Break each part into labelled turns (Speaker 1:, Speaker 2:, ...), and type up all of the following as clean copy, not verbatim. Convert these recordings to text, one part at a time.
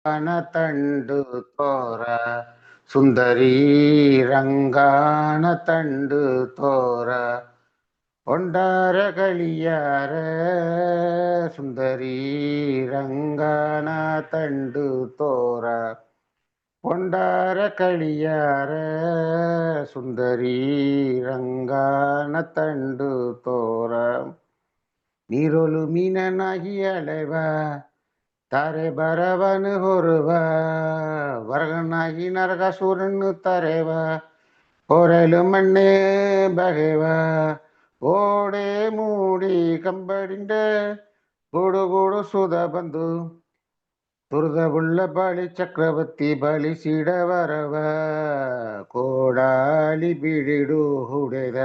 Speaker 1: ತಂಡು ತೋರ ಸುಂದರಿ ರಂಗಾನ ತಂಡು ತೋರ ஒண்டார களியார சுந்தரி ரங்கான தண்டு தோர ஒண்டார களியார சுந்தரி ರಂಗಾನ ತಂಡು ತೋರ ನೀರೊಲು ಮೀನನಾಗಿ ಅಲೆವ ತಾರೆ ಬರವನು ಹೊರುವ ವರಗನಾಗಿ ನರಕಸೂರನ್ನು ತರೆವ ಹೊರಲು ಮಣ್ಣೆ ಬಗೆವ ಓಡೆ ಮೂಡಿ ಕಂಬಡಿಂಡ ಗೂಡು ಗೂಡು ಸುದ ಬಂದು ತುರ್ದವುಳ್ಳ ಬಾಳಿ ಚಕ್ರವರ್ತಿ ಬಲಿಸಿಡ ವರವ ಕೋಡಾಲಿ ಬಿಡಿಡು ಹುಡೆದ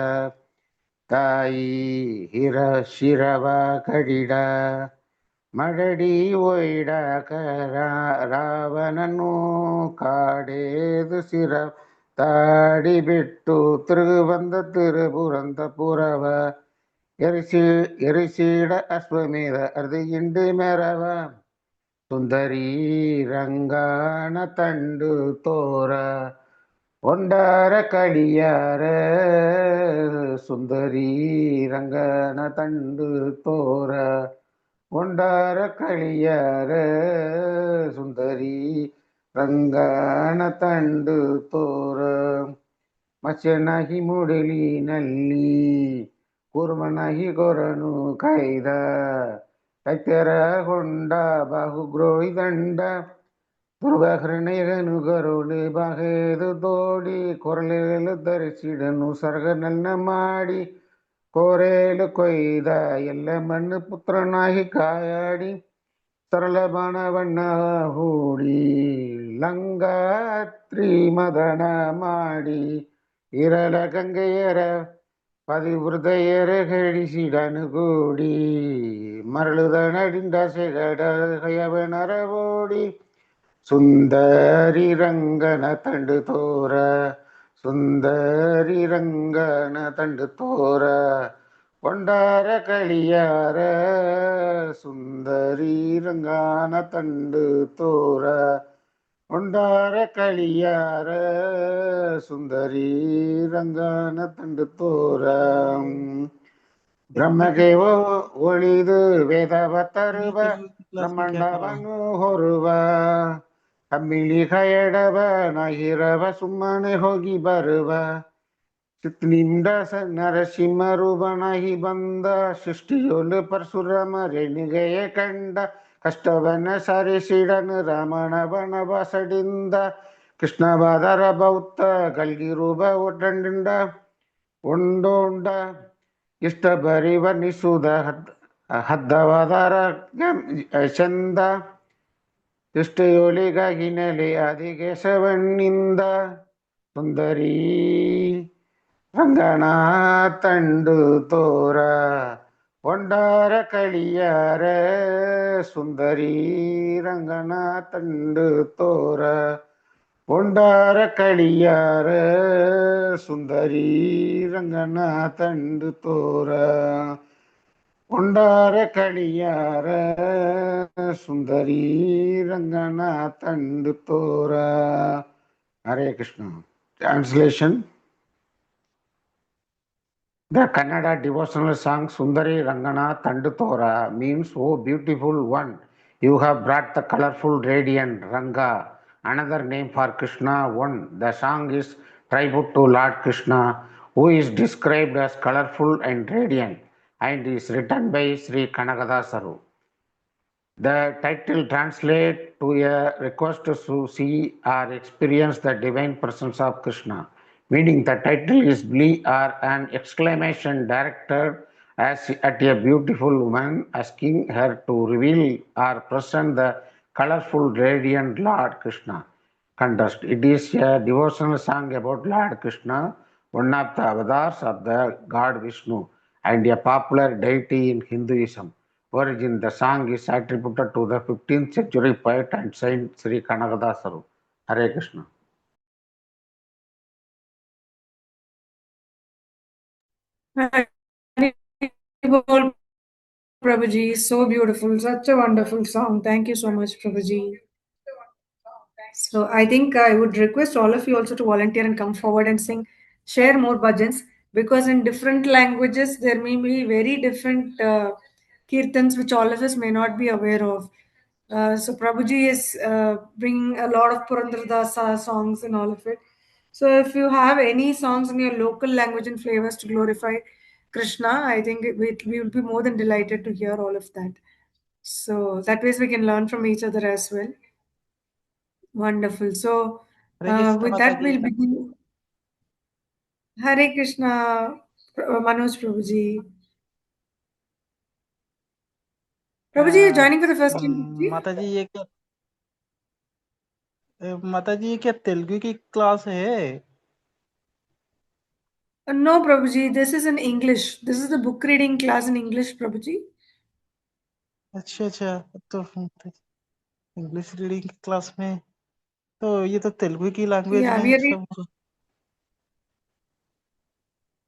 Speaker 1: ತಾಯಿ ಹಿರ ಶಿರವ ಕಡಿಡ ಮಡಡಿ ಒಯ್ಡಾಕ ರಾವಣನು ಕಾಡೇದು ಸಿರ ತಾಡಿ ಬಿಟ್ಟು ತಿರುಗು ಬಂದ ತಿರುಪುರಂತಪುರವ ಎರಿಸಿಡ ಅಶ್ವಮೇಧ ಅರ್ಧಿಗಿಂಡಿ ಮೆರವ ಸುಂದರಿ ರಂಗಾನ ತಂಡು ತೋರ ஒண்டார களியார சுந்தரி ரங்கன தண்டு தோர ஒண்டார களியார சுந்தரி ರಂಗನ ತಂಡು ತೋರ ಮಚ್ಚನಾಗಿ ಮುಡಲಿ ನಲ್ಲಿ ಕೂರ್ಮನಾಗಿ ಗೊರನು ಕೈದ ಕೈತೆರ ಕೊಂಡ ಬಾಹುಗ್ರೋಯಿ ದಂಡ ದುರ್ಗಾಹರಣೆಯನು ಗರುಳು ಬಾಗೇದು ತೋಡಿ ಕೊರಲೇಲು ಧರಿಸಿಡನು ಸರ್ಗನನ್ನ ಮಾಡಿ ಕೋರೇಲು ಕೊಯ್ದ ಎಲ್ಲ ಮಣ್ಣು ಪುತ್ರನಾಗಿ ಕಾಯಾಡಿ ಸರಳ ಬಾಣವಣ್ಣ ಹೂಡಿ ಲಂಗಾತ್ರಿ ಮದನ ಮಾಡಿ ಇರಲ ಗಂಗೆಯರ பதிவிரதையர கழிசிடனு கூடி மரಳುத நடிந்த செகட கயவனர ஓடி சுந்தரி ರಂಗನ ತಂಡು ತೋರ ಸುಂದರಿ ರಂಗನ ತಂಡು ತೋರ ஒண்டார களியார சுந்தரி ರಂಗನ ತಂಡು ತೋರ ஒண்டார களியார சுந்தரி ರಂಗನ ತಂಡು ತೋರ ಬ್ರಹ್ಮಗೆ ಒಳಿದು ವೇದವ ತರುವ ಬ್ರಹ್ಮಾಂಡವನ್ನು ಹೊರುವ ಕಮ್ಮಿಳಿ ಕಯಡವ ನಹಿರವ ಸುಮ್ಮನೆ ಹೋಗಿ ಬರುವ ಚಿತ್ನಿಂದ ನರಸಿಂಹ ರೂಪನಾಗಿ ಬಂದ ಸೃಷ್ಟಿಯೊಲು ಪರಶುರಾಮ ರೇಣಿಗೆಯ ಕಂಡ ಕಷ್ಟವನ್ನ ಸರಿಸಿಡನು ರಾಮನ ವನವಾಸದಿಂದ ಕೃಷ್ಣವಾದರ ಬೌದ್ಧ ಕಲ್ಗಿ ರೂಪ ಒಟ್ಟಂಡ ಒಂಡೋಂಡ ಇಷ್ಟ ಬರಿ ವರ್ಣಿಸುವುದ ಹದ್ದವಾದರ ಚಂದ ಇಷ್ಟಯೋಳಿಗಾಗಿ ನೆಲೆ ಆದಿಕೇಶವಣ್ಣಿಂದ ಸುಂದರಿ ರಂಗನ ತಂಡು ತೋರ ஒண்டார களியார சுந்தரி ರಂಗನ ತಂಡು ತೋರ ஒண்டார களியார சுந்தரி ರಂಗನ ತಂಡು ತೋರ ஒண்டார களியார சுந்தரி ರಂಗನ ತಂಡು ತೋರ. Hare Krishna. Translation. The Kannada devotional song Sundari Rangana Tandu Tora means, "Oh beautiful one, you have brought the colorful radiant Ranga, another name for Krishna, one." The song is tribute to Lord Krishna, who is described as colorful and radiant, and is written by Sri Kanagadasaru. The title translates to a request to see or experience the divine presence of Krishna, meaning the title is or an exclamation directed at a beautiful woman, asking her to reveal or present the colorful radiant Lord Krishna. Context: it is a devotional song about Lord Krishna, one of the avatars of the god Vishnu and a popular deity in Hinduism. Origin: the song is attributed to the 15th century poet and saint Sri Kanagadasaru. Hare Krishna.
Speaker 2: Prabhuji, so beautiful, such a wonderful song. Thank you so much, Prabhuji. So I think I would request all of you also to volunteer and come forward and sing, share more bhajans, because in different languages there may be very different kirtans which all of us may not be aware of. So Prabhuji is bringing a lot of Purandaradasa songs and all of it. So if you have any songs in your local language and flavors to glorify Krishna, I think we will be more than delighted to hear all of that. So that ways we can learn from each other as well. Wonderful. So,
Speaker 3: Hare Krishna
Speaker 2: with
Speaker 3: माता
Speaker 2: that,
Speaker 3: ji.
Speaker 2: we'll begin. Hare Krishna, Manoj Prabhuji. Prabhuji, you're joining for the first time, Prabhuji?
Speaker 3: माता जी ये क्या, माता जी ये क्या तेलुगु की class है?
Speaker 2: No, Prabhuji, this is in English. This is the book reading class in English, Prabhuji.
Speaker 3: अच्छा अच्छा, तो इंग्लिश रीडिंग की क्लास में, तो ये तो तेलुगु की लैंग्वेज
Speaker 2: Yeah,
Speaker 3: में
Speaker 2: we are reading.
Speaker 3: सब।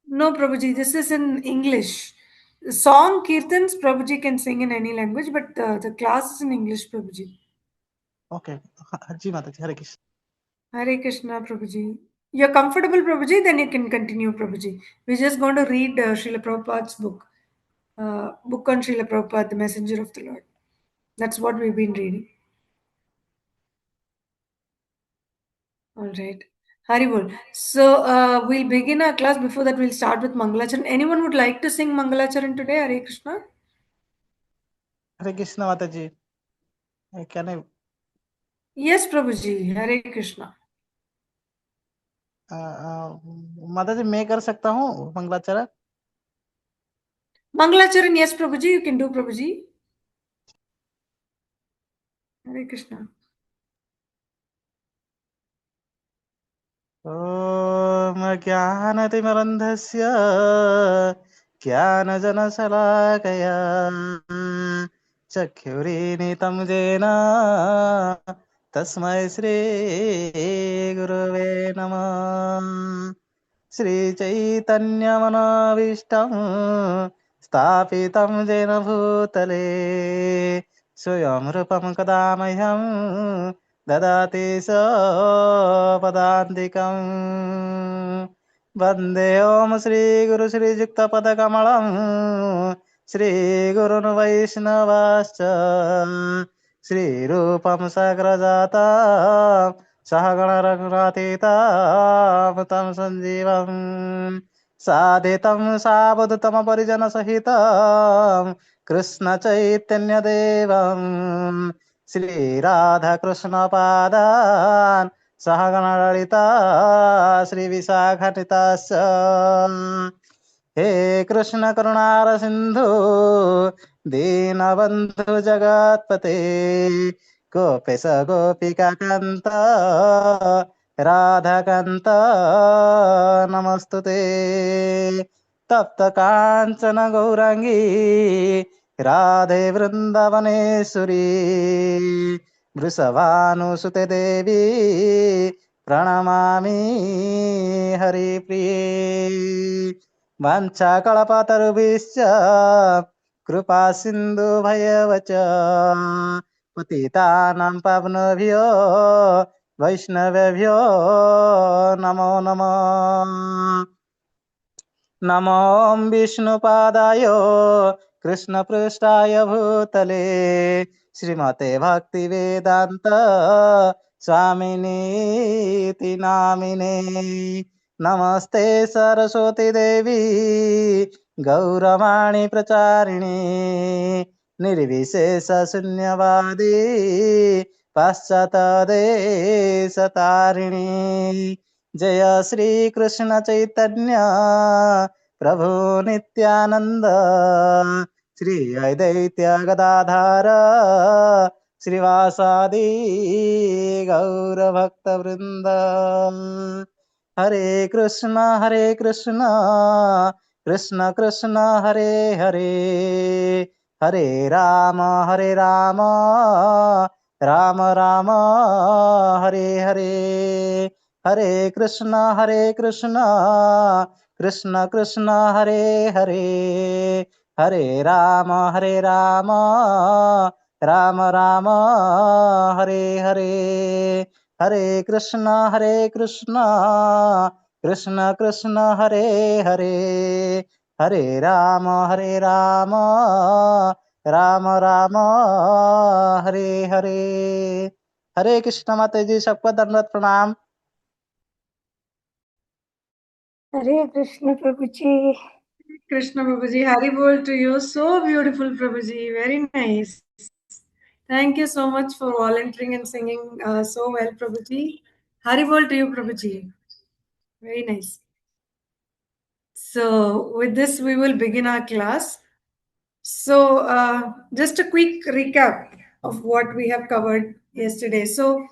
Speaker 2: No, Prabhuji, this is in English. Song Kirtans, Prabhuji can sing in any language, but the class is in English, Prabhuji.
Speaker 3: Okay, ji Mata ji, Hare Krishna.
Speaker 2: Hare Krishna, Prabhuji. You're comfortable, Prabhuji? Then you can continue, Prabhuji. We're just going to read Srila Prabhupada's book on Srila Prabhupada, the Messenger of the Lord. That's what we've been reading. All right. Haribol. So we'll begin our class. Before that, we'll start with Mangalacharan. Anyone would like to sing Mangalacharan today? Hare Krishna.
Speaker 3: हरे कृष्ण माता जी, क्या नहीं,
Speaker 2: Yes, Prabhuji. Hare Krishna.
Speaker 3: माता जी मैं कर सकता हूँ मंगलाचरण?
Speaker 2: Mangalacharan, yes, Prabhuji. You can do, Prabhuji. Hare Krishna.
Speaker 3: ॐ ज्ञानतिमिरन्धस्य ज्ञानजनशलाकया चक्षुरीनितं येन तस्मै श्रीगुरवे नमः। श्रीचैतन्यमनाविष्टं स्थापितं येन भूतले स्वयं रूपं कदा मह्यं ददाति पदान्तिकम्। वन्दे ॐ श्रीगुरु श्रीयुक्तपदकमलं श्रीगुरुन् वैष्णवाश्च श्रीरूपं सग्रजाता सहगण रघुनाथेतां तं सञ्जीवम् साधितं सावधूतमपरिजनसहितं कृष्णचैतन्यदेवं श्रीराधाकृष्णपादान् सहगणललिता श्रीविशाखान्विताश्च। हे कृष्ण करुणार सिन्धु दीनबन्धु जगत्पते गोपेश गोपिका कान्त राधाकान्त नमस्तुते। तप्त काञ्चन गौराङ्गी राधे वृन्दावनेश्वरी वृषभानुसुते देवी प्रणमामि हरिप्रिये। वाञ्छाकल्पतरुभ्यश्च कृपा सिन्धुभयवच पतितानां पावनेभ्यो वैष्णवेभ्यो नमो नमः। नमो विष्णुपादाय कृष्णपृष्ठाय भूतले श्रीमते भक्तिवेदान्त स्वामिनीति नामिने। नमस्ते सरस्वती देवी गौरवाणी प्रचारिणी निर्विशेष शून्यवादी पाश्चातदेशतारिणी। जय श्री कृष्ण चैतन्य प्रभु नित्यानंद श्री अद्वैत गदाधर श्रीवासादि गौर भक्त वृंद। हरे कृष्ण कृष्ण कृष्ण हरे हरे हरे राम राम राम हरे हरे। हरे कृष्ण कृष्ण कृष्ण हरे हरे हरे राम राम राम हरे हरे। हरे कृष्णा कृष्ण कृष्ण हरे हरे, हरे राम राम राम हरे हरे। हरे कृष्ण माता जी, सबका दंडवत प्रणाम।
Speaker 2: Hare Krishna Prabhuji. Krishna Prabhuji, Hari Bol to you. So beautiful, Prabhuji. Very nice. Thank you so much for volunteering and singing so well, Prabhuji. Hari Bol to you, Prabhuji. Very nice. So, with this, we will begin our class. So, just a quick recap of what we have covered yesterday. So,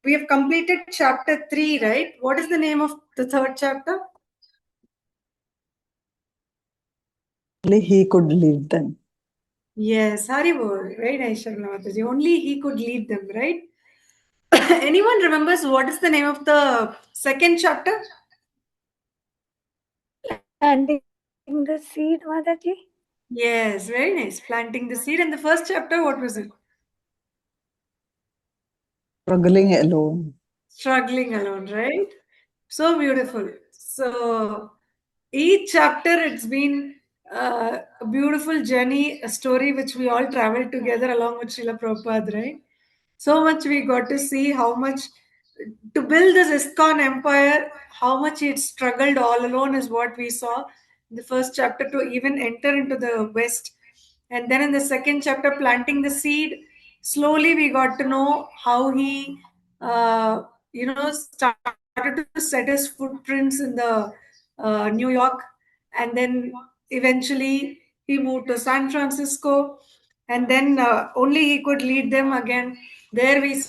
Speaker 2: we have completed chapter 3, right? What is the name of the third chapter?
Speaker 4: Only he could lead them.
Speaker 2: Yes, Haribol. Very nice, Sharma Mataji. Only he could lead them, right? Anyone remembers what is the name of the second chapter?
Speaker 5: Planting the seed, Mataji.
Speaker 2: Yes, very nice. Planting the seed. And the first chapter, what was it?
Speaker 4: Struggling alone.
Speaker 2: Struggling alone, right? So beautiful. So each chapter, it's been a beautiful journey, a story which we all traveled together along with Srila Prabhupada, right? So much we got to see how much to build this ISKCON empire, how much it struggled all alone is what we saw in the first chapter to even enter into the West. And then in the second chapter, planting the seed, slowly we got to know how he, started to set his footprints in the New York. And then eventually he moved to San Francisco. And then only he could lead them again. There we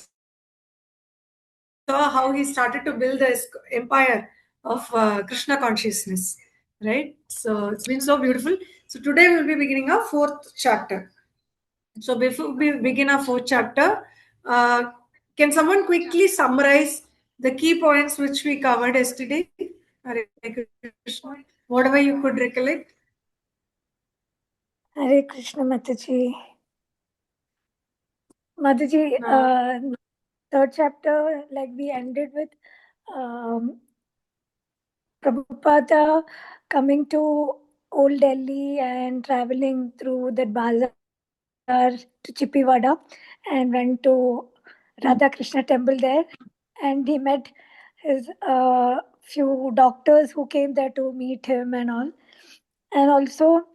Speaker 2: saw how he started to build the empire of Krishna consciousness, right? So it's been so beautiful. So today we will be beginning our fourth chapter. So before we begin our fourth chapter, can someone quickly summarize the key points which we covered yesterday? Hare Krishna. Whatever you could recollect.
Speaker 5: Hare Krishna Mataji. Mataji, third chapter, like we ended with Prabhupada coming to Old Delhi and traveling through that bazaar to Chippiwada and went to Radha Krishna temple there, and he met his few doctors who came there to meet him and all. And also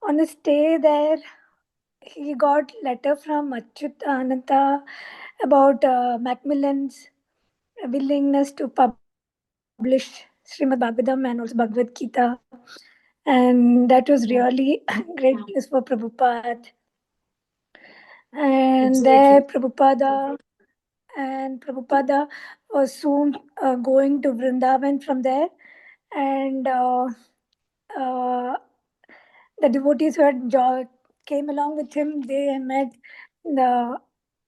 Speaker 5: on the stay there, he got letter from Achyut Ananta about Macmillan's willingness to publish Srimad Bhagavatam and also Bhagavad Gita. And that was really great news for Prabhupada. And there Prabhupada was soon going to Vrindavan from there. And uh, the devotees who had came along with him, they met the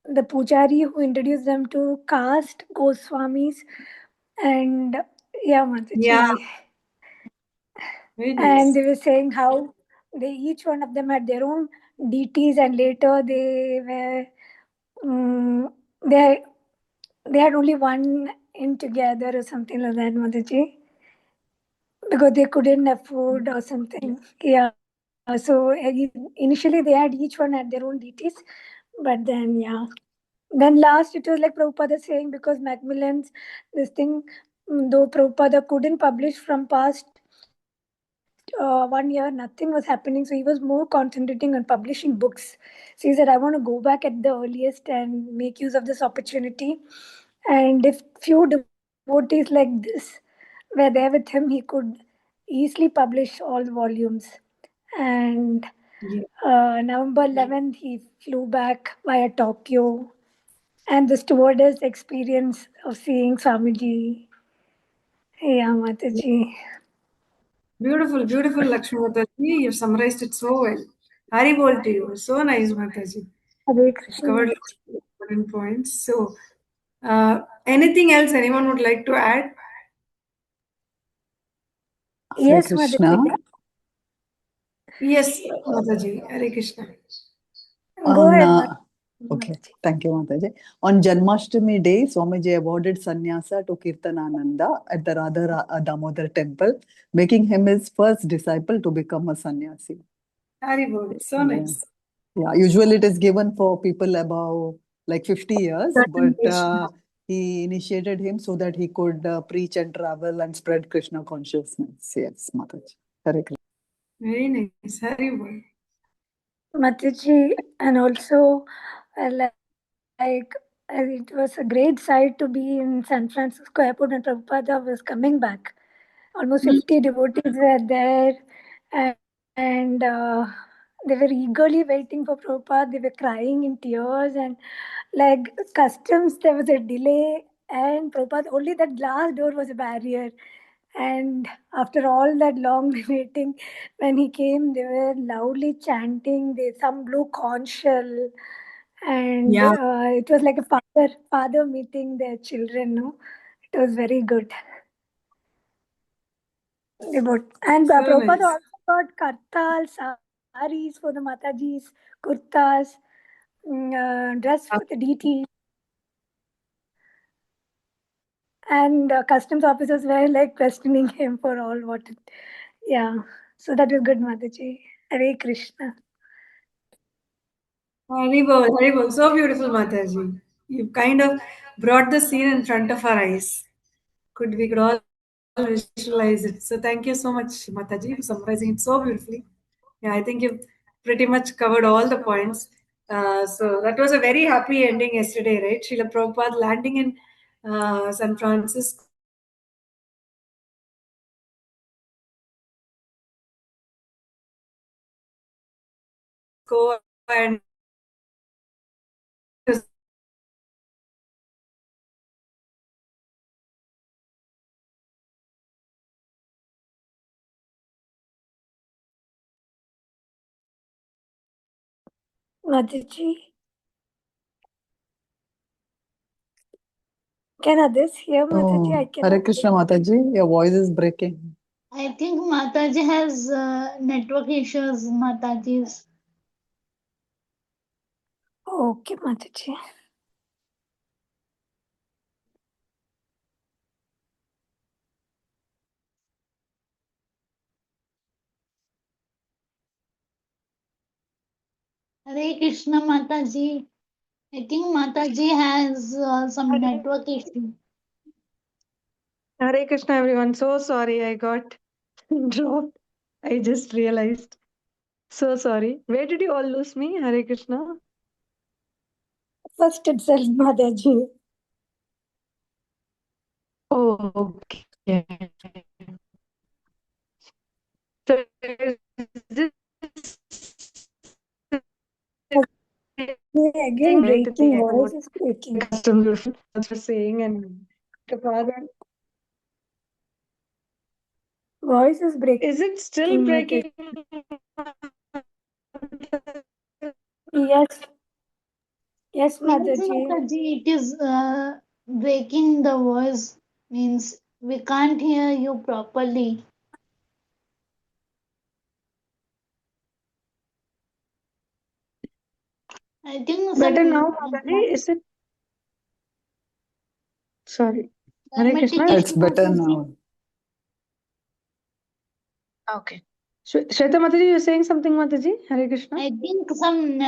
Speaker 5: pujari who introduced them to caste Goswamis. And yeah, Mataji.
Speaker 2: Yeah. Very nice.
Speaker 5: And they were saying how they each one of them had their own deities, and later they were they had only one in together or something like that, Mataji, because they couldn't afford or something. Yeah. So initially they had each one had their own deities, but then then last it was like Prabhupada saying, because Macmillan's this thing, though Prabhupada couldn't publish from past 1 year, nothing was happening. So he was more concentrating on publishing books. So he said, I want to go back at the earliest and make use of this opportunity. And if few devotees like this were there with him, he could easily publish all the volumes. And November 11th, he flew back via Tokyo. And the stewardess experience of seeing Swamiji. Yeah, Mataji.
Speaker 2: Beautiful, beautiful, Lakshmi Mataji. You've summarized it so well. Hari bol to you. So nice, Mataji.
Speaker 5: Hare Krishna.
Speaker 2: Covered important points. So, anything else anyone would like to add?
Speaker 4: Hare
Speaker 5: Yes,
Speaker 4: Krishna.
Speaker 5: Mataji.
Speaker 2: Yes, Mataji. Hare Krishna.
Speaker 5: Go
Speaker 4: On
Speaker 5: ahead, Mataji.
Speaker 4: Okay, thank you, Mataji. On Janmashtami day, Swamiji awarded sannyasa to Kirtanananda at the Radha Damodar temple, making him his first disciple to become a sannyasi.
Speaker 2: Haribol, so
Speaker 4: Yeah.
Speaker 2: nice.
Speaker 4: Yeah, usually it is given for people above like 50 years,
Speaker 2: Certain
Speaker 4: but
Speaker 2: age.
Speaker 4: he initiated him so that he could preach and travel and spread Krishna consciousness. Yes, Mataji. Hare Krishna.
Speaker 2: Very nice. Haribol.
Speaker 5: Mataji, and also it was a great sight to be in San Francisco airport when Prabhupada was coming back. Almost 50 devotees were there, and they were eagerly waiting for Prabhupada. They were crying in tears, and like customs, there was a delay, and Prabhupada, only that glass door was a barrier. And after all that long waiting, when he came, they were loudly chanting. Some blew conch shell, and
Speaker 2: Yeah.
Speaker 5: it was like a father meeting their children. No, it was very good. And
Speaker 2: So
Speaker 5: Prabhupada
Speaker 2: nice.
Speaker 5: also got kartals, saris for the Matajis, kurtas, dress for the DT. And customs officers were like questioning him for all yeah. So that was good, Mataji. Hare Krishna.
Speaker 2: Haribol, Haribol. So beautiful, Mataji. You kind of brought the scene in front of our eyes. We could all visualize it. So thank you so much, Mataji, for summarizing it so beautifully. Yeah, I think you've pretty much covered all the points. So that was a very happy ending yesterday, right? Srila Prabhupada landing in San Francisco and
Speaker 5: Mataji. Can others hear Mataji? I
Speaker 4: Oh,
Speaker 5: cannot.
Speaker 4: Hare Krishna, Mataji. Your voice is breaking.
Speaker 6: I think Mataji has network issues, Mataji's.
Speaker 5: Okay, Mataji.
Speaker 6: Hare Krishna, Mataji. I think Mataji has some network issue.
Speaker 7: Hare Krishna, everyone. So sorry I got dropped. I just realized. So sorry. Where did you all lose me? Hare Krishna.
Speaker 5: First itself, Mataji.
Speaker 7: Oh, okay. So is this
Speaker 5: Again,
Speaker 7: right at the
Speaker 5: breaking.
Speaker 7: airport?
Speaker 5: Voice is breaking.
Speaker 7: Customs was saying and Prabhupada.
Speaker 5: Voice is breaking.
Speaker 7: Is it still breaking?
Speaker 5: Yes. Yes,
Speaker 6: Yes,
Speaker 5: Mataji.
Speaker 6: Mataji, it is breaking the voice, means we can't hear you properly. I think
Speaker 7: Better
Speaker 6: some
Speaker 7: now, Mataji? Is it? Sorry. Hare
Speaker 6: climatic
Speaker 7: Krishna.
Speaker 4: It's
Speaker 6: issue,
Speaker 4: better
Speaker 6: Mataji.
Speaker 4: now.
Speaker 7: Okay. Shweta Mataji, you're saying something, Mataji? Hare Krishna.
Speaker 6: I think some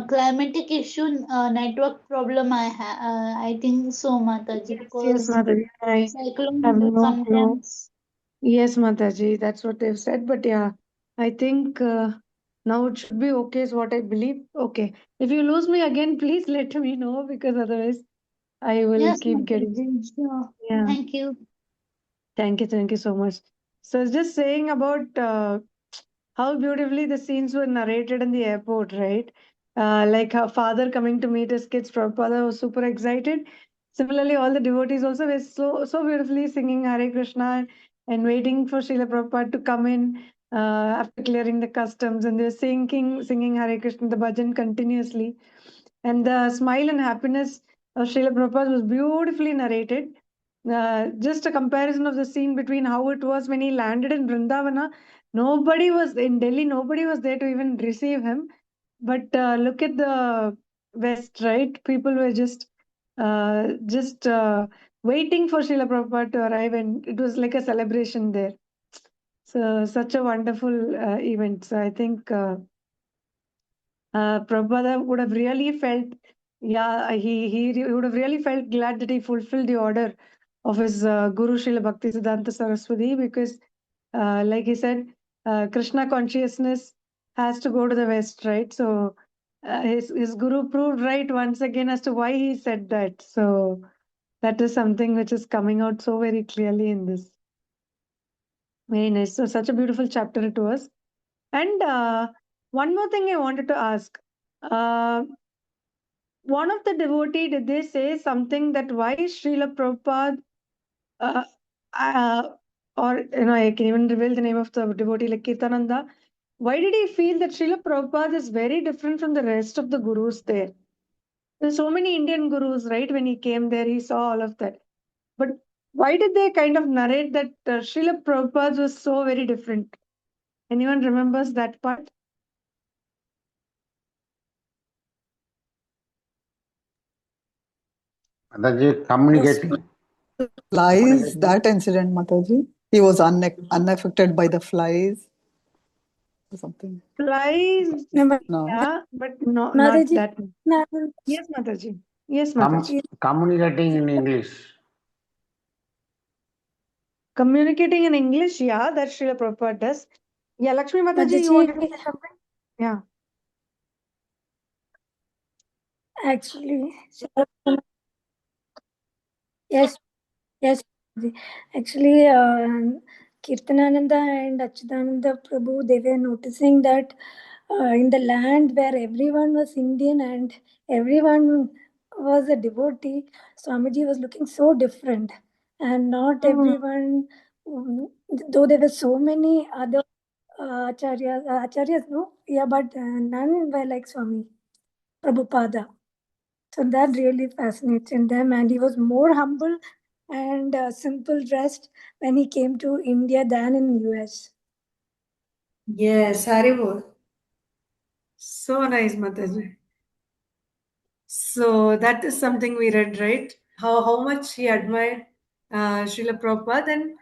Speaker 6: climatic issue, network problem. I think so, Mataji,
Speaker 7: Yes,
Speaker 6: because
Speaker 7: Mataji. I have
Speaker 6: cyclone
Speaker 7: no clue.
Speaker 6: sometimes.
Speaker 7: Yes, Mataji, that's what they've said. But yeah, I think now it should be okay, is what I believe. Okay. If you lose me again, please let me know because otherwise I will
Speaker 6: Yes,
Speaker 7: keep getting.
Speaker 6: Mataji, sure.
Speaker 7: Yeah.
Speaker 6: Thank you.
Speaker 7: Thank you so much. So I was just saying about how beautifully the scenes were narrated in the airport, right? Like her father coming to meet his kids. Prabhupada was super excited. Similarly, all the devotees also were so beautifully singing Hare Krishna and waiting for Srila Prabhupada to come in after clearing the customs, and they were singing Hare Krishna, the bhajan continuously. And the smile and happiness of Srila Prabhupada was beautifully narrated. Just a comparison of the scene between how it was when he landed in Vrindavana. Nobody was in Delhi, nobody was there to even receive him. But look at the West, right? People were just waiting for Srila Prabhupada to arrive, and it was like a celebration there. So such a wonderful event. So I think Prabhupada would have really felt, yeah, he would have really felt glad that he fulfilled the order of his Guru Srila Bhaktisiddhanta Saraswati, because, like he said, Krishna consciousness has to go to the West, right? So his Guru proved right once again as to why he said that. So that is something which is coming out so very clearly in this. Very nice. So such a beautiful chapter it was. And one more thing I wanted to ask. One of the devotee, did they say something that why Srila Prabhupada, uh, uh, or I can even reveal the name of the devotee like Kirtananda, why did he feel that Srila Prabhupada is very different from the rest of the gurus there? There's so many Indian gurus, right? When he came there, he saw all of that. But why did they kind of narrate that Srila Prabhupada was so very different? Anyone remembers that part?
Speaker 1: Mataji, communicating.
Speaker 4: Flies, that incident, Mataji. He was unaffected by the flies or something.
Speaker 7: Flies,
Speaker 5: No, but
Speaker 4: No.
Speaker 7: yeah, but not
Speaker 5: Mataji,
Speaker 7: that.
Speaker 5: no,
Speaker 7: Yes, Mataji. Yes, Mataji.
Speaker 1: Communicating in English.
Speaker 7: Communicating in English, yeah, that Srila Prabhupada does. Yeah, Lakshmi Mataji, you wanted to say something? Yeah.
Speaker 5: actually, yes, yes. Actually, Kirtanananda and Achyutananda Prabhu, they were noticing that in the land where everyone was Indian and everyone was a devotee, Swamiji was looking so different. And not everyone, though there were so many other acharyas, no? Yeah, but none were like Swami Prabhupada. So that really fascinates in them, and he was more humble and simple dressed when he came to India than in US.
Speaker 2: Yes, Haribol. So nice, Mataji. So that is something we read, right? How much he admired Srila Prabhupada. And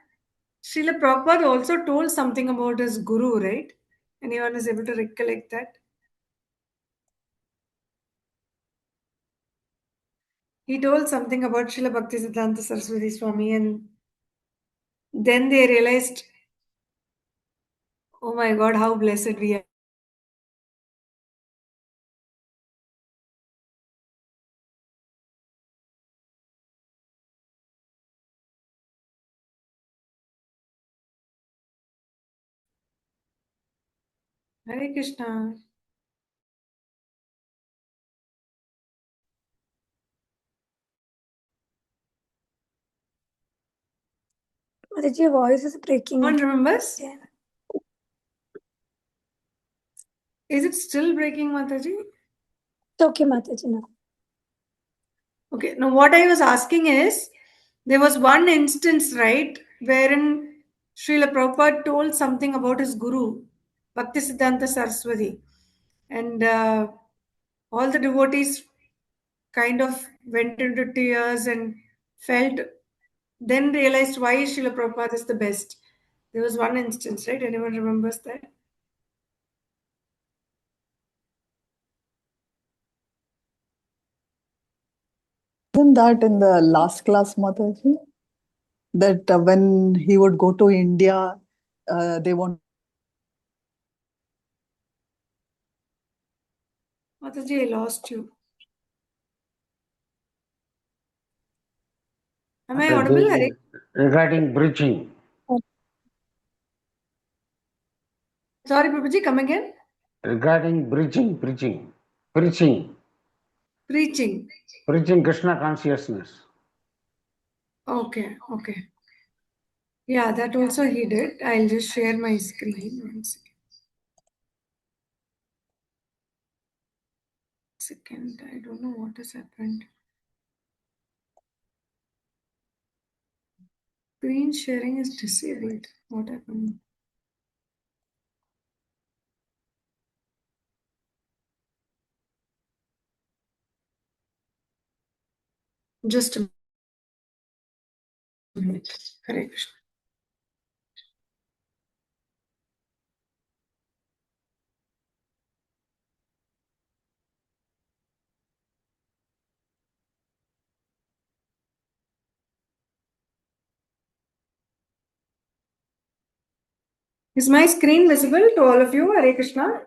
Speaker 2: Srila Prabhupada also told something about his guru, right? Anyone is able to recollect that? He told something about Srila Bhaktisiddhanta Saraswati Swami, and then they realized, oh my God, how blessed we are. Hare Krishna.
Speaker 5: Mataji, your voice is breaking.
Speaker 2: No one remembers?
Speaker 5: Yeah.
Speaker 2: Is it still breaking, Mataji?
Speaker 5: It's okay, Mataji, now.
Speaker 2: Okay, now what I was asking is, there was one instance, right, wherein Srila Prabhupada told something about his guru, Bhaktisiddhanta Saraswati, and all the devotees kind of went into tears and felt, then realized why Srila Prabhupada is the best. There was one instance, right? Anyone remembers that?
Speaker 4: Isn't that in the last class, Mataji? That when he would go to India, they want.
Speaker 2: Mataji, I lost you. Am I audible, Hari?
Speaker 1: Regarding preaching.
Speaker 2: Sorry, Prabhuji, come again.
Speaker 1: Regarding preaching. Preaching Krishna consciousness.
Speaker 2: Okay. Yeah, that also he did. I'll just share my screen. 1 second. I don't know what has happened. Screen sharing is disabled. What happened? Just a minute. Hare Krishna. Is my screen visible to all of you? Hare Krishna.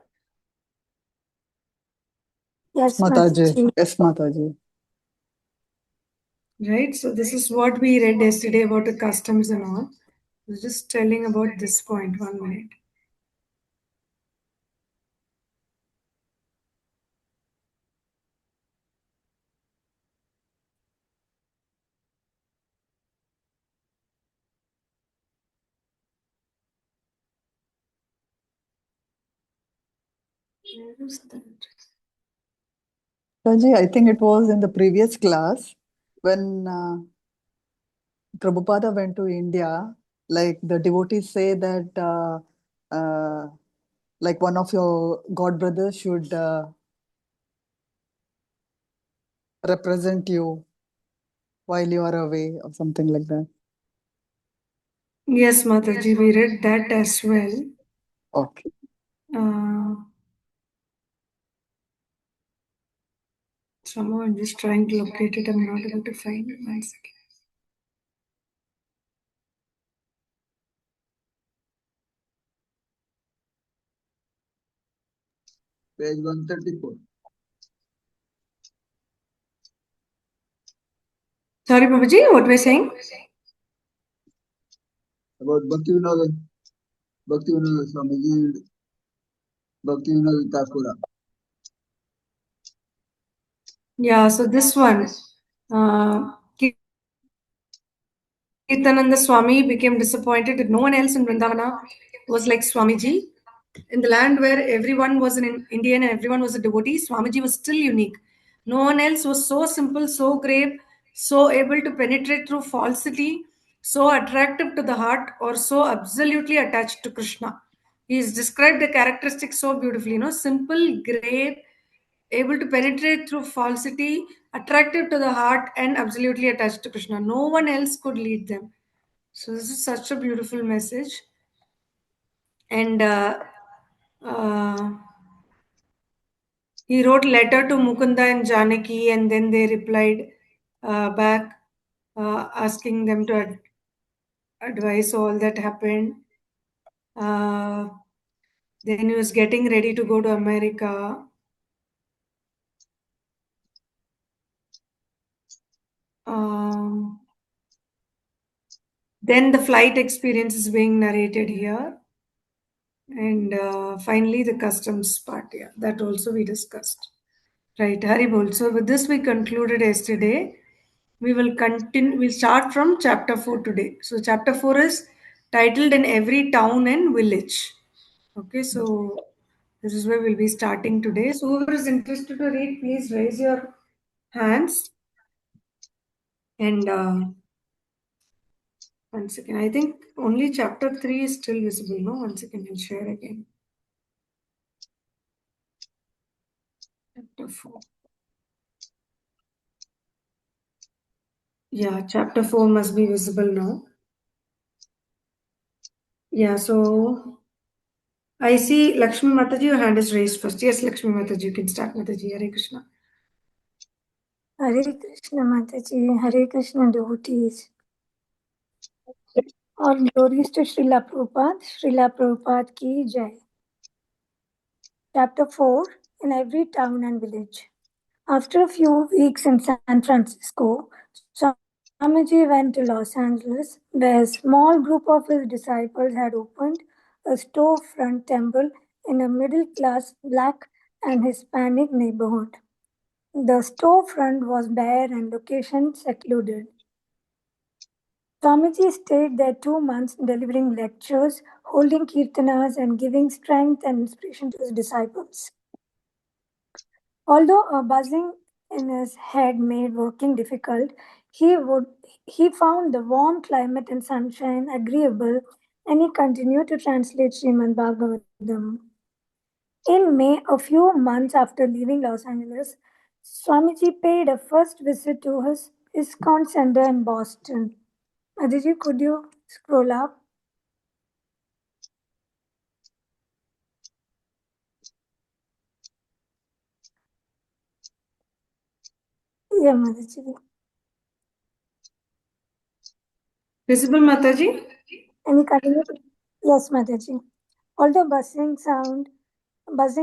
Speaker 5: Yes,
Speaker 4: Mataji.
Speaker 5: Mataji.
Speaker 4: Yes, Mataji.
Speaker 2: Right, so this is what we read yesterday about the customs and all. I was just telling about this point. 1 minute. Where is that?
Speaker 4: Mataji, I think it was in the previous class when Prabhupada went to India, like the devotees say that like one of your god brothers should represent you while you are away or something like that.
Speaker 2: Yes, Mataji, we read that as well.
Speaker 4: Okay.
Speaker 2: Somehow I'm just trying to locate it. I'm not able to find it. 1 second.
Speaker 8: Page 134.
Speaker 2: Sorry, Babaji, what were you saying?
Speaker 8: About Bhaktivinoda Swamiji and Bhaktivinoda Thakura.
Speaker 2: Yeah, so this one, Kirtananda Swami became disappointed that no one else in Vrindavana was like Swamiji. In the land where everyone was an Indian and everyone was a devotee, Swamiji was still unique. No one else was so simple, so grave, so able to penetrate through falsity, so attractive to the heart, or so absolutely attached to Krishna. He's described the characteristics so beautifully, simple, grave, able to penetrate through falsity, attractive to the heart, and absolutely attached to Krishna. No one else could lead them. So this is such a beautiful message. And he wrote letter to Mukunda and Janaki, and then they replied back, asking them to advise all that happened. Then he was getting ready to go to America. Then the flight experience is being narrated here. And finally, the customs part. Yeah, that also we discussed. Right, Haribol. So with this, we concluded yesterday. We will continue. We'll start from chapter 4 today. So chapter 4 is titled "In Every Town and Village." Okay, so this is where we'll be starting today. So whoever is interested to read, please raise your hands. And 1 second. I think only chapter 3 is still visible. No, 1 second. I'll share again. Chapter 4. Yeah, chapter 4 must be visible now. Yeah, so I see Lakshmi Mataji, your hand is raised first. Yes, Lakshmi Mataji, you can start, Mataji. Hare Krishna.
Speaker 5: Hare Krishna, Mataji. Hare Krishna, devotees. All glories to Srila Prabhupada. Srila Prabhupada ki jai. Chapter 4, In Every Town and Village. After a few weeks in San Francisco, Swamiji went to Los Angeles, where a small group of his disciples had opened a storefront temple in a middle-class black and Hispanic neighborhood. The storefront was bare and location secluded. Swamiji stayed there 2 months, delivering lectures, holding kirtanas, and giving strength and inspiration to his disciples. Although a buzzing in his head made working difficult, he found the warm climate and sunshine agreeable, and he continued to translate Srimad Bhagavatam. In May, a few months after leaving Los Angeles, Swamiji paid a first visit to his ISKCON Center in Boston. Aditi, could you scroll up? Yeah, Mataji.
Speaker 2: Visible, Mataji?
Speaker 5: And he continued, yes, Mataji. Although buzzing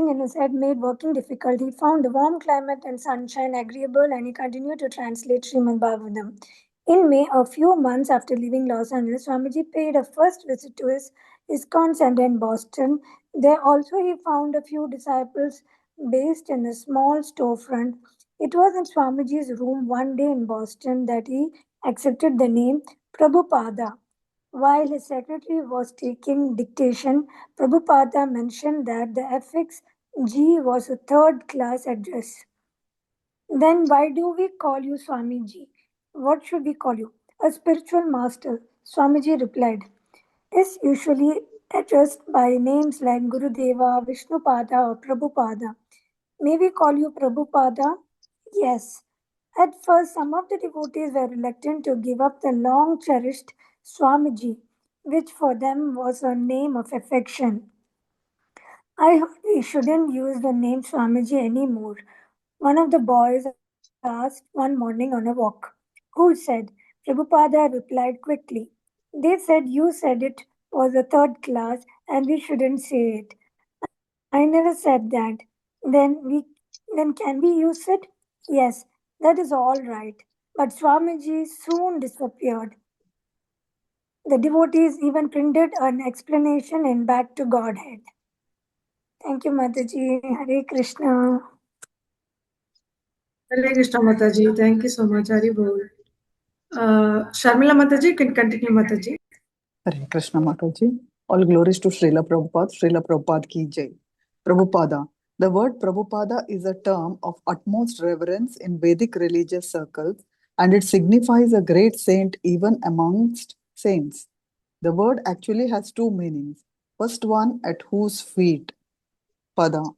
Speaker 5: in his head made working difficult, he found the warm climate and sunshine agreeable, and he continued to translate Srimad Bhagavatam. In May, a few months after leaving Los Angeles, Swamiji paid a first visit to his ISKCON center in Boston. There also he found a few disciples based in a small storefront. It was in Swamiji's room one day in Boston that he accepted the name Prabhupada. While his secretary was taking dictation, Prabhupada mentioned that the affix G was a third class address. Then why do we call you Swamiji? What should we call you? A spiritual master, Swamiji replied, is usually addressed by names like Gurudeva, Vishnupada, or Prabhupada. May we call you Prabhupada? Yes. At first, some of the devotees were reluctant to give up the long cherished Swamiji, which for them was a name of affection. I heard we shouldn't use the name Swamiji anymore. One of the boys asked one morning on a walk. Who said? Prabhupada replied quickly. They said you said it was a third class and we shouldn't say it. I never said that. Then we then can we use it? Yes, that is all right. But Swamiji soon disappeared. The devotees even printed an explanation in Back to Godhead. Thank you, Mataji. Hare Krishna.
Speaker 2: Hare Krishna, Mataji. Thank you so much. Hari Bol. Sharmila Mataji, you can continue, Mataji.
Speaker 4: Hare Krishna Mataji. All glories to Srila Prabhupada. Srila Prabhupada ki jai. Prabhupada. The word Prabhupada is a term of utmost reverence in Vedic religious circles, and it signifies a great saint even amongst saints. The word actually has two meanings. First one, at whose feet, Pada,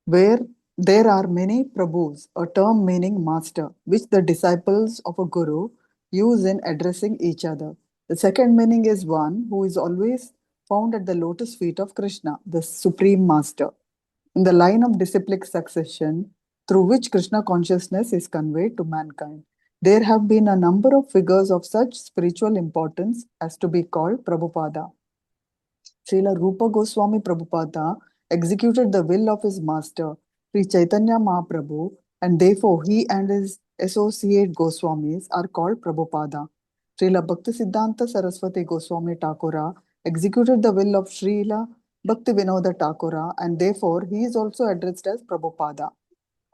Speaker 4: where there are many Prabhus, a term meaning master, which the disciples of a guru use in addressing each other. The second meaning is one who is always found at the lotus feet of Krishna, the supreme master, in the line of disciplic succession through which Krishna consciousness is conveyed to mankind. There have been a number of figures of such spiritual importance as to be called Prabhupada. Srila Rupa Goswami Prabhupada executed the will of his master, Sri Chaitanya Mahaprabhu, and therefore he and his associate Goswamis are called Prabhupada. Srila Bhaktisiddhanta Saraswati Goswami Thakura executed the will of Srila Bhaktivinoda Thakura, and therefore he is also addressed as Prabhupada.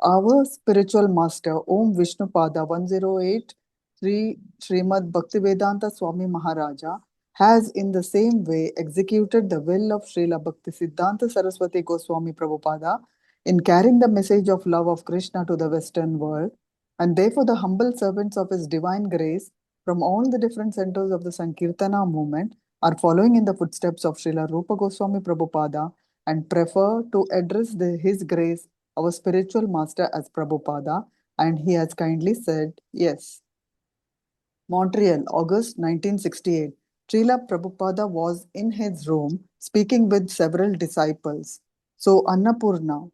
Speaker 4: Our spiritual master, Om Vishnupada 108, Sri Srimad Bhaktivedanta Swami Maharaja, has in the same way executed the will of Srila Bhaktisiddhanta Saraswati Goswami Prabhupada in carrying the message of love of Krishna to the Western world, and therefore the humble servants of His divine grace from all the different centers of the Sankirtana movement are following in the footsteps of Srila Rupa Goswami Prabhupada and prefer to address His grace, our spiritual master, as Prabhupada, and he has kindly said yes. Montreal, August 1968. Srila Prabhupada was in his room speaking with several disciples. So, Annapurna,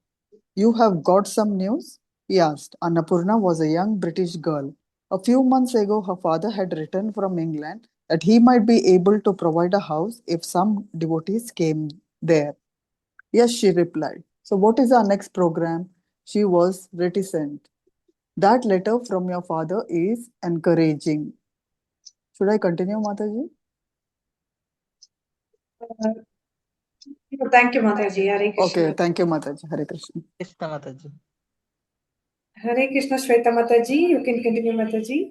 Speaker 4: you have got some news? He asked. Annapurna was a young British girl. A few months ago, her father had returned from England that he might be able to provide a house if some devotees came there. Yes, she replied. So, what is our next program? She was reticent. That letter from your father is encouraging. Should I continue, Mataji?
Speaker 2: Thank you, Mataji. Hare Krishna.
Speaker 4: Okay, thank you, Mataji. Hare Krishna.
Speaker 3: Krishna Mataji.
Speaker 2: Hare Krishna, Shweta Mataji. You can continue, Mataji.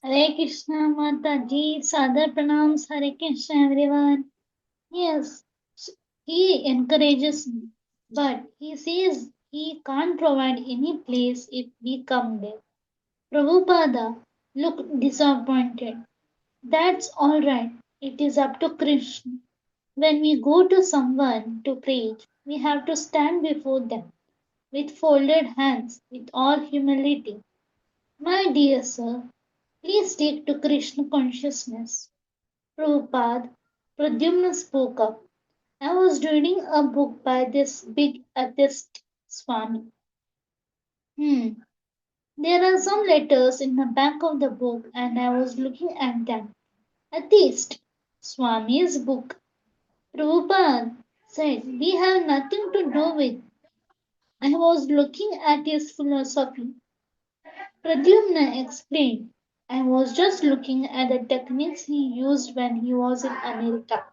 Speaker 6: Hare Krishna Mataji, Sadar Pranams, Hare Krishna everyone. Yes, he encourages me, but he says he can't provide any place if we come there. Prabhupada looked disappointed. That's all right. It is up to Krishna. When we go to someone to preach, we have to stand before them with folded hands, with all humility. My dear sir, please stick to Krishna consciousness. Prabhupada, Pradyumna spoke up. I was reading a book by this big atheist Swami. There are some letters in the back of the book, and I was looking at them. Atheist Swami's book. Prabhupada said, we have nothing to do with. I was looking at his philosophy. Pradyumna explained, I was just looking at the techniques he used when he was in America.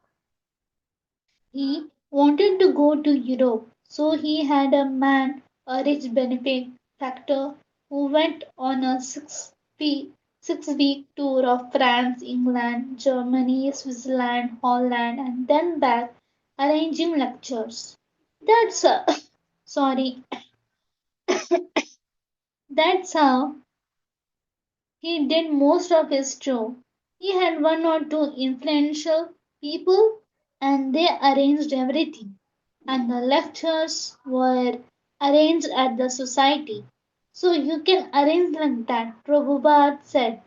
Speaker 6: He wanted to go to Europe, so he had a man, a rich benefactor, who went on a six-week tour of France, England, Germany, Switzerland, Holland, and then back, arranging lectures. That's sorry, that's how he did most of his tour. He had one or two influential people, and they arranged everything. And the lectures were arranged at the society. So you can arrange like that, Prabhupada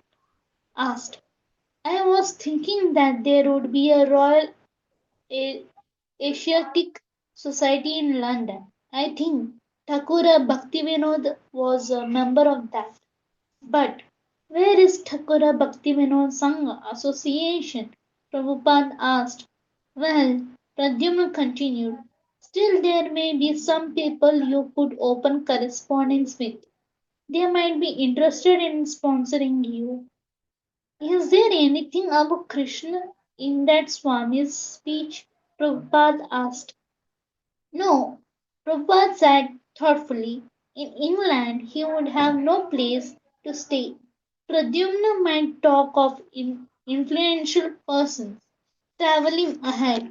Speaker 6: asked. I was thinking that there would be a Royal A- Asiatic Society in London. I think Thakura Bhaktivinoda was a member of that. But where is Thakura Bhaktivinoda Sangha Association? Prabhupada asked. Well, Pradyumna continued, still there may be some people you could open correspondence with. They might be interested in sponsoring you. Is there anything about Krishna in that Swami's speech? Prabhupada asked. No, Prabhupada said thoughtfully. In England, he would have no place to stay. Pradyumna might talk of influential persons traveling ahead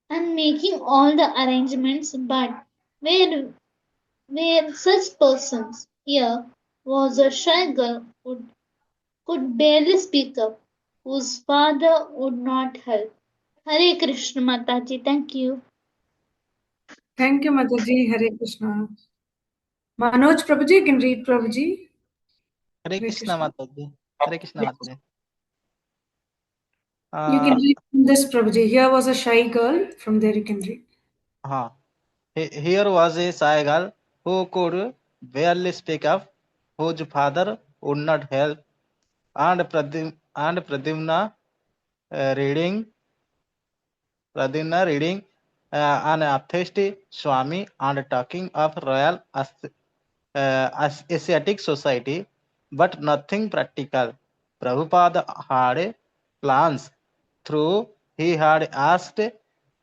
Speaker 6: and making all the arrangements, but where were such persons? Here was a shy girl who could barely speak up, whose father would not help. Hare Krishna Mataji, thank you.
Speaker 2: Thank you, Mataji. Hare Krishna. Manoj Prabhuji, you can read Prabhuji.
Speaker 3: Hare
Speaker 2: Hare
Speaker 3: Krishna
Speaker 2: Krishna.
Speaker 3: Mataji. Hare Krishna Mataji.
Speaker 2: You can read from this Prabhuji. Here was a shy girl. From there you can read.
Speaker 3: Here was a shy girl who could barely speak up, whose father would not help, and Pradyumna reading an atheist Swami and talking of Royal Asiatic Society, but nothing practical. Prabhupada had plans. Through he had asked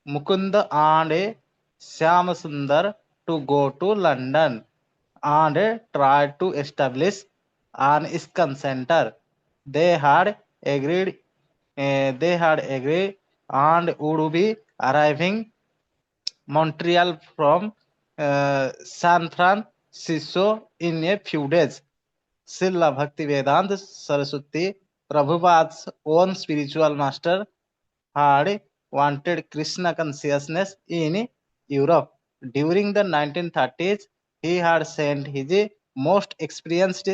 Speaker 3: Mukunda and Syamasundar to go to London and try to establish an ISKCON center. They had agreed. And would be arriving Montreal from San Francisco in a few days. Srila Bhaktivedanta Saraswati, Prabhupada's own spiritual master, had wanted Krishna consciousness in Europe. During the 1930s, he had sent his most experienced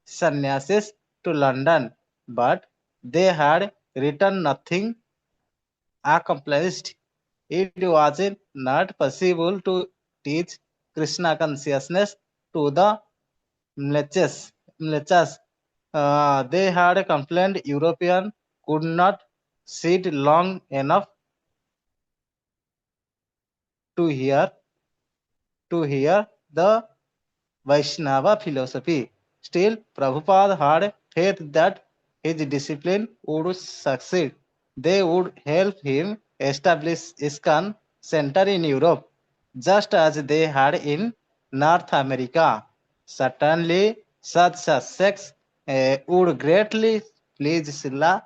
Speaker 3: sannyasis to London, but they had written nothing accomplished. It was not possible to teach Krishna consciousness to the mlechas. They had complained European could not sit long enough to hear the Vaishnava philosophy. Still, Prabhupada had faith that his discipline would succeed. They would help him establish ISKCON center in Europe, just as they had in North America. Certainly, such a sex would greatly please Srila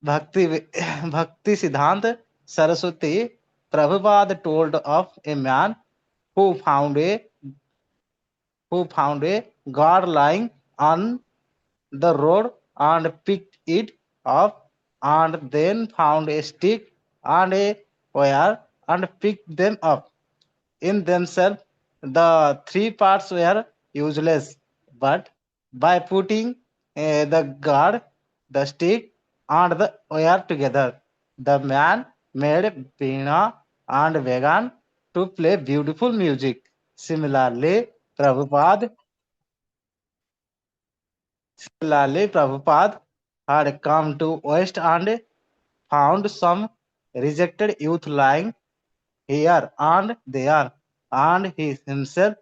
Speaker 3: Bhakti, Bhakti Siddhanta Saraswati. Prabhupada told of a man who found a god lying on the road and picked it up, and then found a stick and a wire and picked them up. In themselves, the three parts were useless. but by putting the guard, the stick, and the wire together, the man made Veena and Vegan to play beautiful music. Similarly, Prabhupada Prabhupada had come to West and found some rejected youth lying here and there, and he himself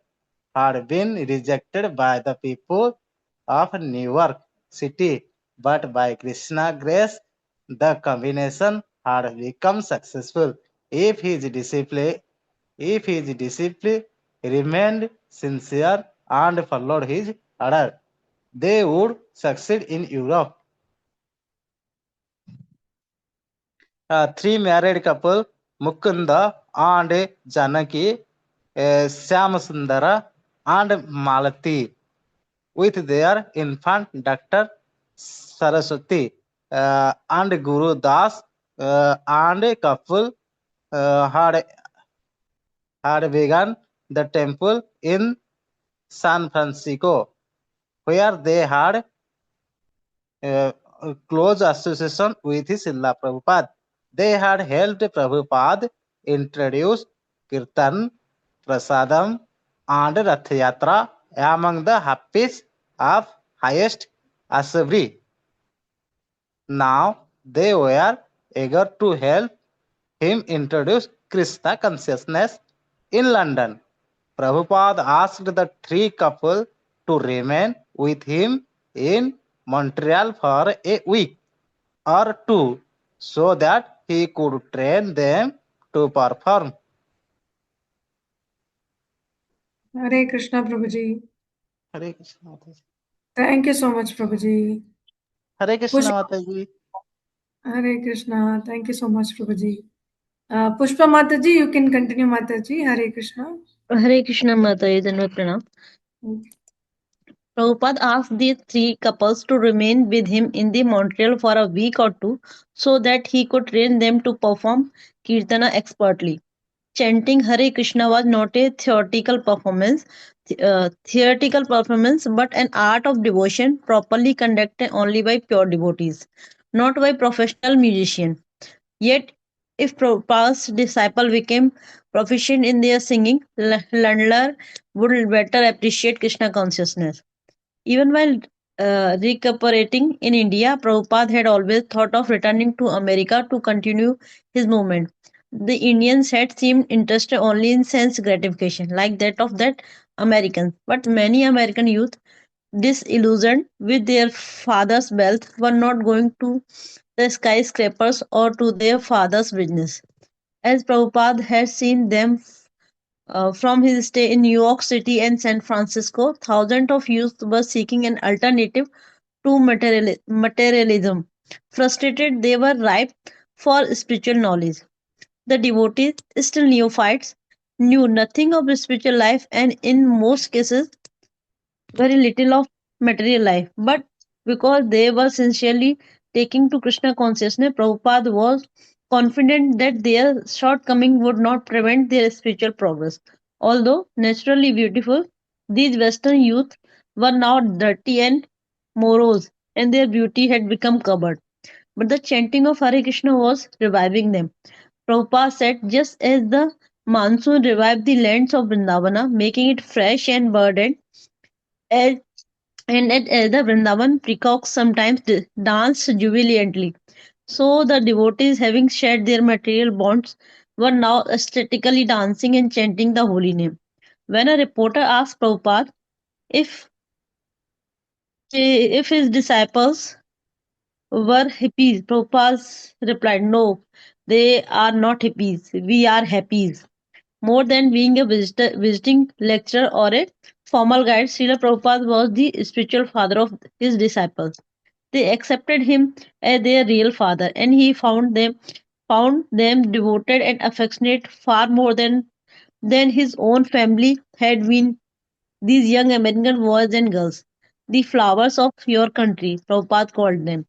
Speaker 3: had been rejected by the people of New York City. But by Krishna's grace, the combination had become successful. If his disciple, if his disciple remained sincere and followed his order, they would succeed in Europe. Three married couple, Mukunda and Janaki, Syamasundara and Malati, with their infant Dr. Saraswati and Guru Das, and a couple had begun the temple in San Francisco, where they had a close association with Srila Prabhupada. They had helped Prabhupada introduce Kirtan, Prasadam, and Rath Yatra among the happiest of highest assembly. Now they were eager to help him introduce Krishna consciousness in London. Prabhupada asked the three couple to remain with him in Montreal for a week or two so that he could train them to perform.
Speaker 2: Hare Krishna, Prabhuji.
Speaker 3: Hare Krishna Mataji.
Speaker 2: Thank you so much, Prabhuji.
Speaker 3: Hare Krishna
Speaker 2: Pushpa,
Speaker 3: Mataji.
Speaker 2: Hare Krishna. Thank you so much, Prabhuji. Pushpa Mataji, you can continue, Mataji. Hare Krishna.
Speaker 9: Hare Krishna Mataji, Dandavat Pranam.
Speaker 2: Okay.
Speaker 9: Prabhupada asked the three couples to remain with him in the Montreal for a week or two so that he could train them to perform Kirtana expertly. Chanting Hare Krishna was not a theoretical performance, but an art of devotion properly conducted only by pure devotees, not by professional musicians. Yet, if Prabhupada's disciple became proficient in their singing, learner would better appreciate Krishna consciousness. Even while recuperating in India, Prabhupada had always thought of returning to America to continue his movement. The Indians had seemed interested only in sense gratification, like that of that Americans. But many American youth, disillusioned with their father's wealth, were not going to the skyscrapers or to their father's business. As Prabhupada had seen them from his stay in New York City and San Francisco, thousands of youth were seeking an alternative to materialism. Frustrated, they were ripe for spiritual knowledge. The devotees, still neophytes, knew nothing of spiritual life and, in most cases, very little of material life. But because they were sincerely taking to Krishna consciousness, Prabhupada was confident that their shortcoming would not prevent their spiritual progress. Although naturally beautiful, these Western youth were now dirty and morose, and their beauty had become covered. But the chanting of Hare Krishna was reviving them. Prabhupada said, just as the monsoon revived the lands of Vrindavana, making it fresh and verdant, as and at the Vrindavan, peacocks sometimes danced jubilantly. So the devotees, having shed their material bonds, were now ecstatically dancing and chanting the holy name. When a reporter asked Prabhupada if if his disciples were hippies, Prabhupada replied, "No, they are not hippies. We are happies." More than being a visiting lecturer or a formal guide, Srila Prabhupada was the spiritual father of his disciples. They accepted him as their real father, and he found them devoted and affectionate far more than his own family had been. These young American boys and girls, the flowers of your country, Prabhupada called them,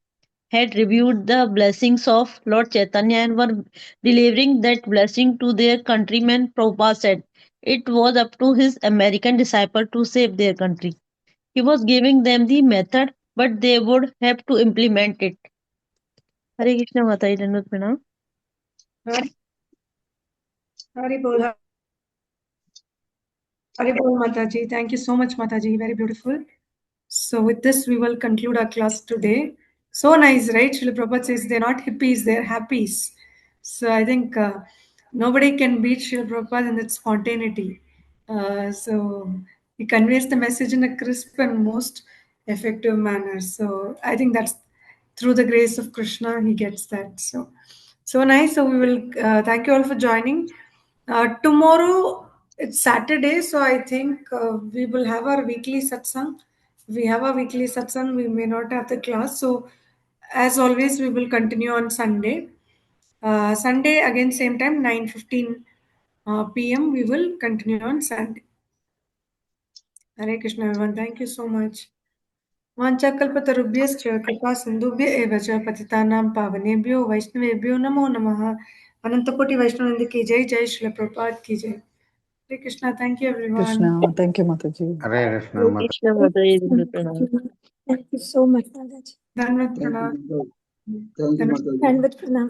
Speaker 9: had reviewed the blessings of Lord Chaitanya and were delivering that blessing to their countrymen. Prabhupada said it was up to his American disciple to save their country. He was giving them the method, but they would have to implement it. Hare Krishna Mataji, Dandavat Pranam.
Speaker 2: Hari Bol. Hari Bol, Mataji. Thank you so much, Mataji. Very beautiful. So with this, we will conclude our class today. So nice, right? Srila Prabhupada says they're not hippies, they're happies. So I think nobody can beat Srila Prabhupada in that spontaneity. So he conveys the message in a crisp and most effective manner. So I think that's through the grace of Krishna, he gets that. So nice. So we will thank you all for joining. Tomorrow it's Saturday, so I think we will have our weekly satsang. We have a weekly satsang. We may not have the class. So as always, we will continue on Sunday. Sunday again, same time, 9:15 p.m. We will continue on Sunday. Hare Krishna, everyone. Thank you so much. वाञ्छाकल्पतरुभ्यश्च कृपा सिन्धुभ्य एव च पतितानां पावनेभ्यो वैष्णवेभ्यो नमो नमः अनंतकोटि वैष्णववृंद की जय जय श्रील प्रभुपाद की जय Hare Krishna thank you everyone
Speaker 4: Krishna. Thank you, Mataji.
Speaker 1: Hare Krishna
Speaker 9: Hare
Speaker 1: Mataji.
Speaker 9: Krishna Mataji, Dandavat Pranam.
Speaker 5: Thank you so much, Mataji.
Speaker 2: धन्यवाद
Speaker 8: Thank
Speaker 2: प्रणाम
Speaker 8: you, Mataji. Thank you, Mataji.
Speaker 5: Dandavat Pranam.